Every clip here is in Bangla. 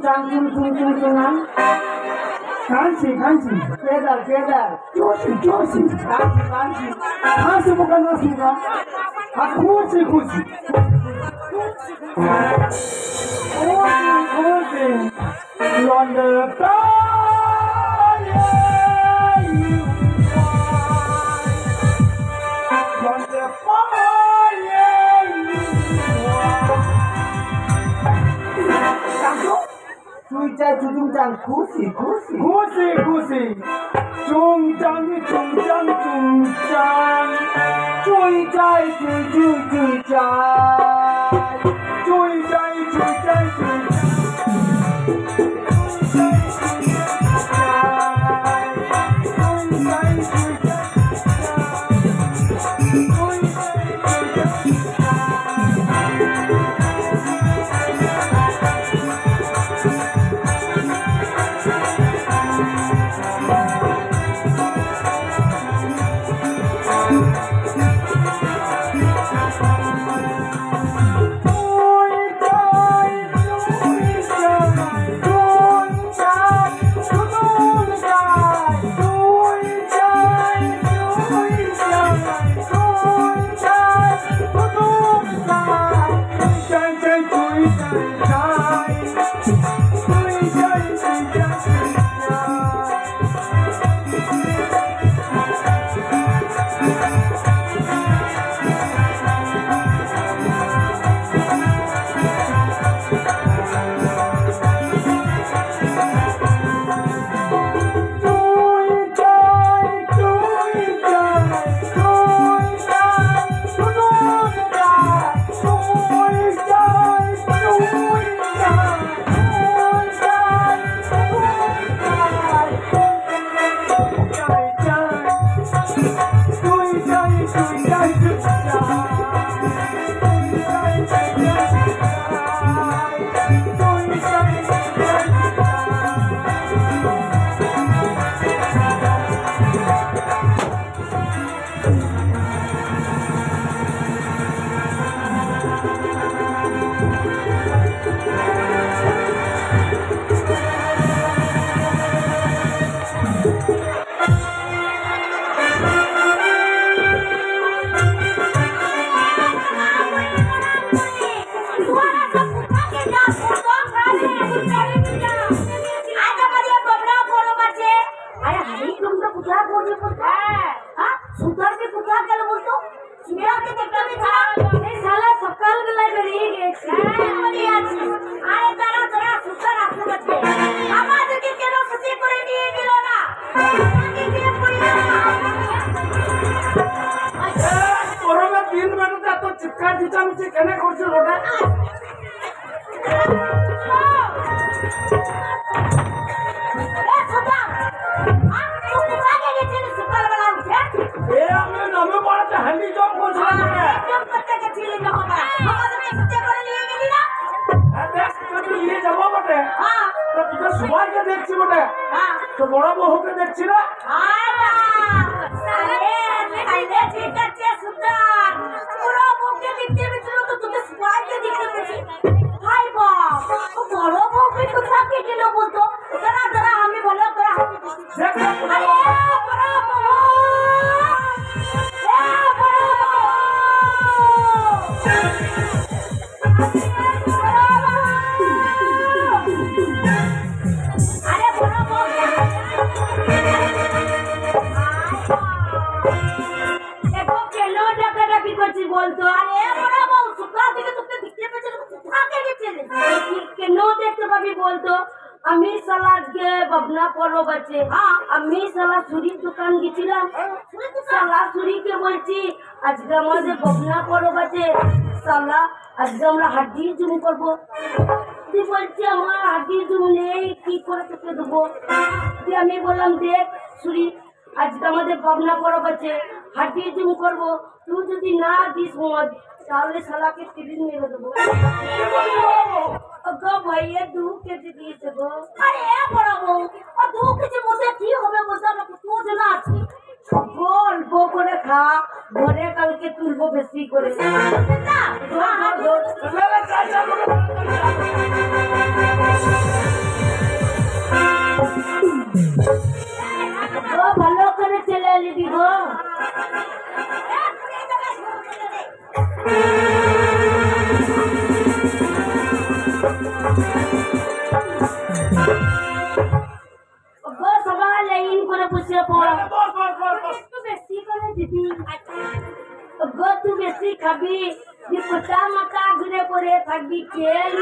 Kansi, pedal. Josi. Kansi bukan nasi kan? Kusi. Kusi. Yonder Jujang kusi. Jujang. तो बड़ा बहु के देखছি না পুরো বউকে দেখতে পেয়েছিল তো তোকে স্পাইকে দেখতে পেয়েছি ভাই বাপ তো বড় বউকে তো থাকে গেল বলতো দাঁড়া আমি বলে তোরা আরে বড় বউ বলতো আরে বড় বউ সকাল থেকে তোকে দেখতে পেয়েছিল কোথায় গেছিলে কেন দেখতে পাবি বলতো আমি সালা আজকে ববনা পরব আছে আমি সালা চুরির দোকান গেছিলাম সালা চুরিকে বলছি আজকে আমাদের ববনা পরব আছে সালা আজকে আমরা হাড্ডি জুম করবো তুই বলছি আমার হাড্ডি জুম নেই কি করে তোকে দেবো তুই আমি বললাম দেখ চুরি আজকে আমাদের ববনা পরব আছে হাড্ডি জুম করবো তুই যদি না দিস মদ তাহলে শালাকে টিফিন মেরে দেবো গো ভাইয়া 2 কেজি দিয়েছে গো আরে বড় বউ 2 কেজি মধ্যে কি হবে বলতে আমাকে তো জানা আছে অল্প করে খা ঘরে কালকে তুলবো বেশি করে না গো সবাই লাইন করে বসে পড় বস একটু বেশি করে দিবি গো তুই বেশি খাবি তুই কোথা মাথা ঘুরে পড়ে থাকবি খেল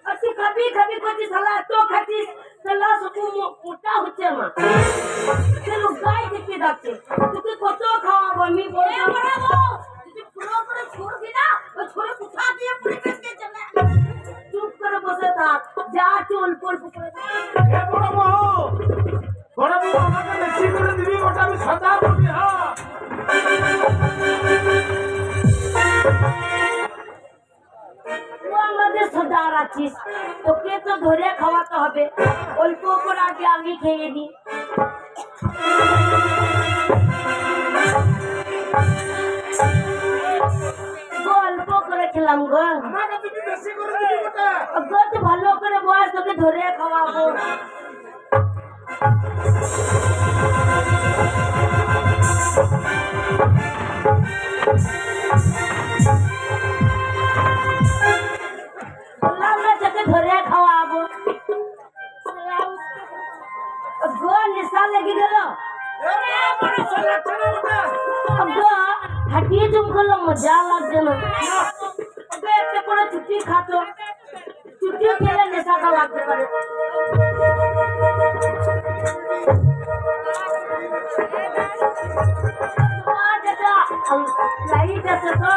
আর তুই খাবি খাবি করছিস শালা তো খাচ্ছিস শালা শুধু মোটা হচ্ছে না চলো গাই দেখতে যাচ্ছে তোকে কত খাওয়াবো আমি বলবো তুই পুরো করে ছড়বি না ওই ছড়ে কোথা দিয়ে পড়ে গেছে চলে চুপ করে বসে থাক যা চল পল পুকুরে এ বড় বউ আমাকে বেশি করে দিবি ওটা আমি সদা করবি হ্যাঁ ও আমাদের সর্দার আছিস তোকে তো ধরে খাওয়াতে হবে অল্প করে আগে আমি খেয়ে নি অল্প করে খেলাম গো আমাকে তুমি বেশি করে দিবি ওটা গো তো ভালো করে বস তোকে ধরে খাওয়াবো বললাম না তোকে ধরে খাওয়াবো গো নেশা লেগে গেল এ বড় ছেলে ছেলে ওটা গো হাঁটিয়ে জুম করলো মজা লাগছে না ওকে একটা করে ছুটি খাতো ছুটিও খেলে নেশাটা লাগতে পারে লাইট আছে তো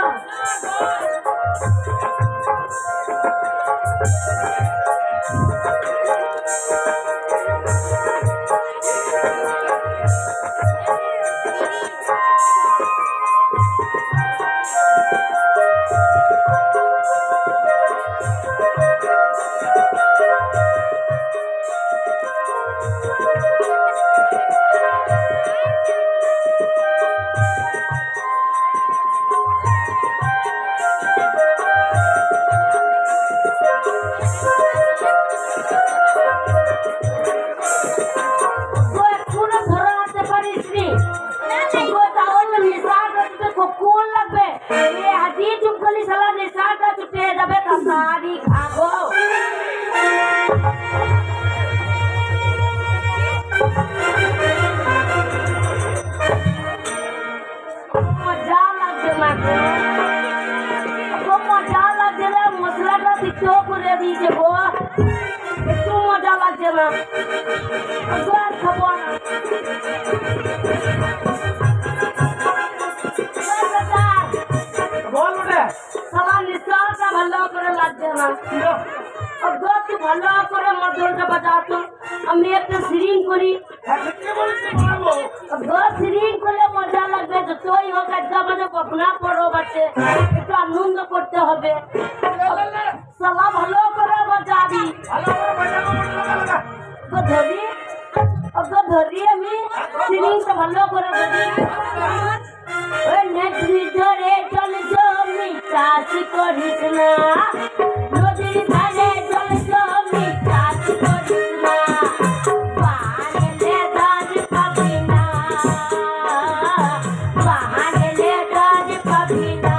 মশলাটা দিতেও করে দিয়েছে গো একটু মজা লাগছে না খাবো না বল ওটা সালা নিঃশ্বাসটা ভালো করে লাগছে না গো তুই ভালো করে মধ্যটা বাজাতো আমি একটা সিরিং করি কি বলছিস বড় বউ গো সিরিং করলে মজা লাগবে যতই হোক একটা মানে কখনা পড়ো বাচ্চে একটু আনন্দ করতে হবে সালা ভালো করে বাজাবি ভালো করে বাজা লাগা ধরি ধরি আমি সিরিংটা ভালো করে ধরি ওই নেত্রী ধরে চল জমি চাষ করিস না নদীর ধারে চল জমি চাষ করিস না বাহানেলে ধান পাবি না বাহানেলে ধান পাবি না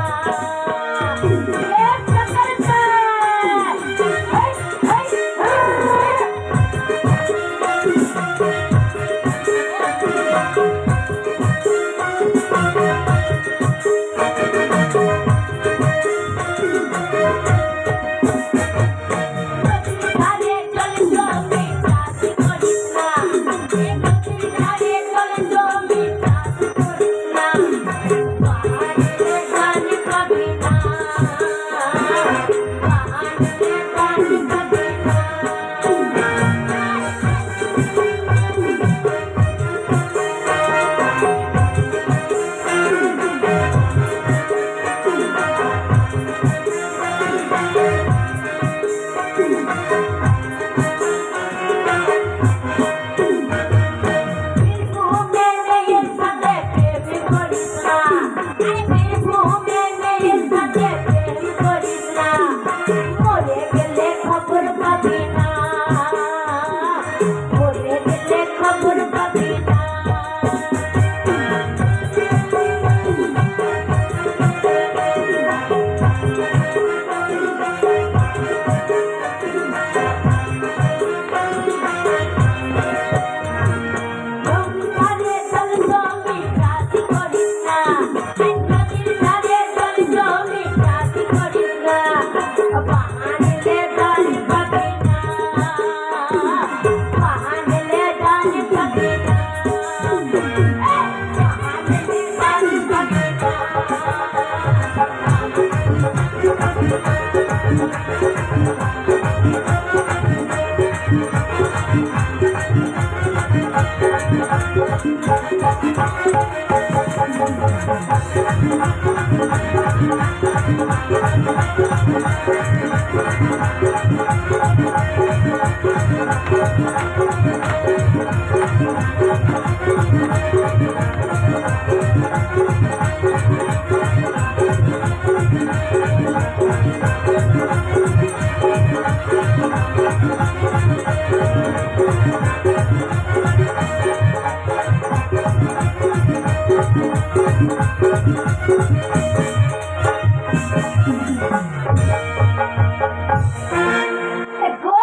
গো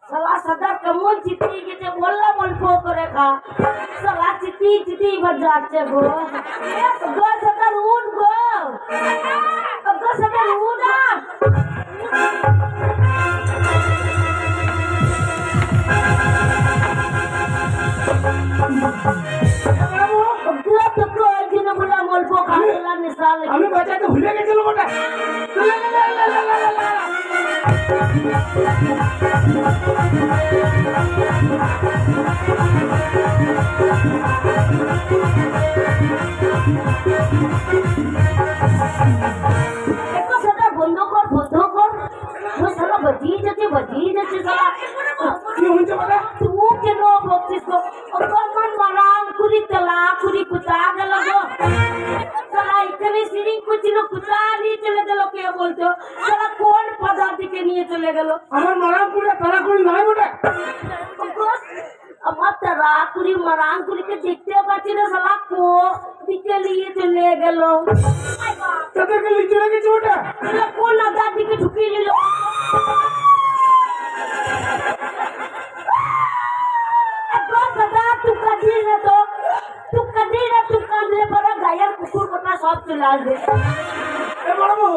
শালা সাদা কেমন চিঠি গেছে বললাম অল্প করে খা শালা চিঠি চিঠি বাজাচ্ছে গো গো সাদার উঠ গো গো সাদার উঠ না গো তো গো দিন বললাম অল্প খা শালা নিশা লাগে আমি বাচ্চাকে ভুলে গেছিল বটে একটু সেটা বন্ধ কর ও শালা বাজিয়ে যাচ্ছে শালা কি হয়েছে বটে तू কেন বকছিস গো অকমান মারাম কুড়ি তেলা কুড়ি কুচা গেল গো শালা এখানে সিরিং কুচিল কুচা নিয়ে চলে গেল কে বলতো শালা কোন পদার দিকে নিয়ে চলে গেল আমার মারামপুরে তারা করি নাই বটে আমার তারাকুড়ি মারাঙ্কুড়িকে দেখতে পাচ্ছি না শালা কো দিকে নিয়ে চলে গেল তাদেরকে লিচু রেখেছি বটে শালা কোন আদার দিকে ঢুকিয়ে নিল तू कांदले पर गायर कुकुर कोटा सब चला दे এ বড় বউ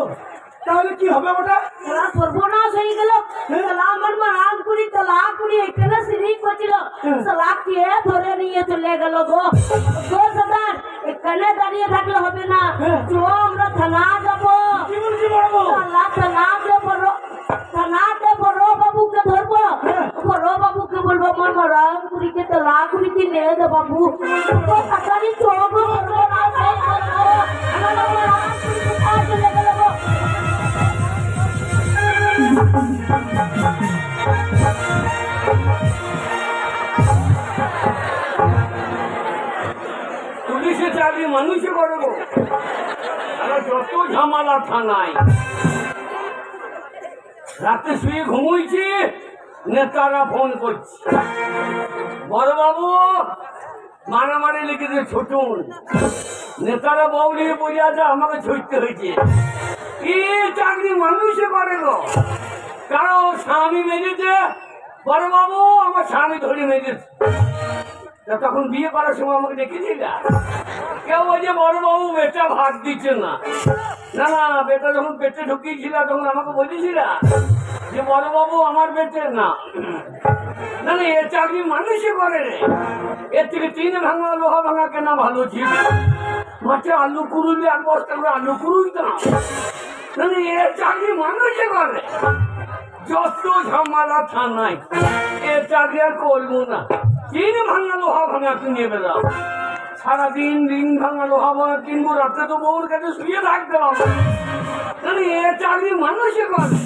তাহলে কি হবে বটে শালা সর্বনাশ হয়ে গেল শালা আমার মারাম কুড়ি তলা কুড়ি এখানে সিঁড়ি করছিল শালা কে ধরে নিয়ে চলে গেল গো সদার এখানে দাঁড়িয়ে থাকলে হবে না চো আমরা থানা যাবো কি বলছি বড় বউ শালা থানাতে বড় বাবুকে ধরবো বড় বাবুকে বলবো আমার মারাম কুড়িকে তলা কুড়ি কি নে দে বাবু তো তাড়াতাড়ি চোখ সর্বনাশ হয়ে গেল আমার মারাম কুড়ি কোথায় চলে গেল গো পুলিশে চাকরি মানুষে করব আর যত ঝামেলা থানায় রাতে শুয়ে ঘুমোইছি নেতারা ফোন করছে বড়বাবু মারামারি লিখেছে ছুটুন নেতারা বউ নিয়ে বসে আছে আমাকে ছুটতে হয়েছে কি চাকরি মানুষে করে গো কারো স্বামী মেরেছে বড়বাবু আমার স্বামী ধরে মেরেছে তা তখন বিয়ে করার সময় আমাকে দেখেছিল কেউ ওই যে বড়বাবু বেটা ভাত দিচ্ছে না না না বেটা যখন পেটে ঢুকিয়েছিল তখন আমাকে বলেছিল যে বড়বাবু আমার পেটে না না না এ চাকরি মানুষই করে রে এর থেকে টিন ভাঙা লোহা ভাঙা কেনা ভালো ছিল মাঠে আলু কুড়ুলি আর বস্তা করে আলু কুড়ুইতাম না না এ চাকরি মানুষই করে যত ঝামেলা থানায় এ চাকরি আর করবো না টিন ভাঙা লোহা ভাঙা কিনে বেড়াও সারাদিন রিং ভাঙা লোহা ভাঙা কিনবো রাত্রে তো বউর কাছে শুয়ে থাকতে পারবো এ চাকরি মানুষই করে